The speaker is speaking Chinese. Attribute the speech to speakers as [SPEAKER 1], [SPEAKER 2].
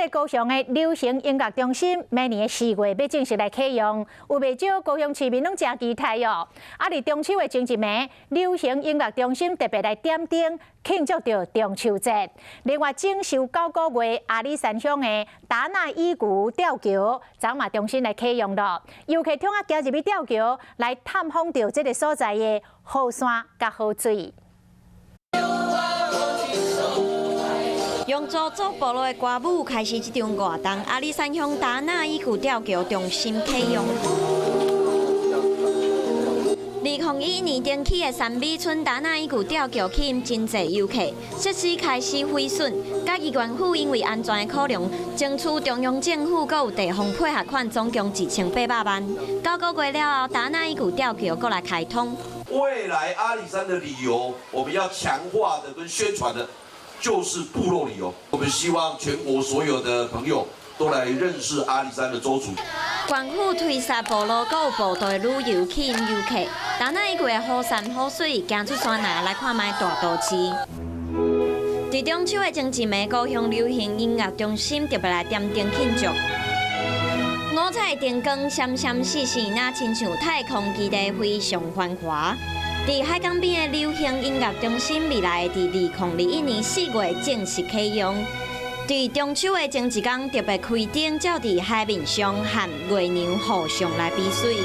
[SPEAKER 1] 个高雄的流行音乐中心，明年的4月要正式来启用，有袂少高雄市民拢真期待哦。伫中秋的前一暝，流行音乐中心特别来点灯庆祝着中秋节。另外，整修9个月阿里山乡的达纳伊古吊桥，昨嘛重新来启用了。游客通行入去吊桥，来探访着这个所在的好山甲好水。
[SPEAKER 2] 用做部落的歌舞开始这场活动，阿里山乡达纳伊古吊桥重新启用。2011年登起的三美村达纳伊古吊桥吸引真侪游客，设施开始毁损，甲议员府因为安全的考量，争取中央政府阁有地方配合款，总共2800万。9个月了后，达纳伊古吊桥阁来开通。
[SPEAKER 3] 未来阿里山的旅游，我们要强化的跟宣传的。 就是部落旅游，我们希望全国所有的朋友都来认识阿里山的周族。
[SPEAKER 2] 县府推设部落，阁有步道的旅游吸引游客。达纳伊古的好山好水，行出山内来看卖大都市。在中秋的前一暝，高雄流行音乐中心特别来点灯庆祝。五彩灯光闪闪烁烁，那亲像太空基地非常繁华。 伫海港边的流行音乐中心，未来伫2021年4月正式启用。伫中秋的前一天，特别开灯，照伫海面上和月娘互相来比水。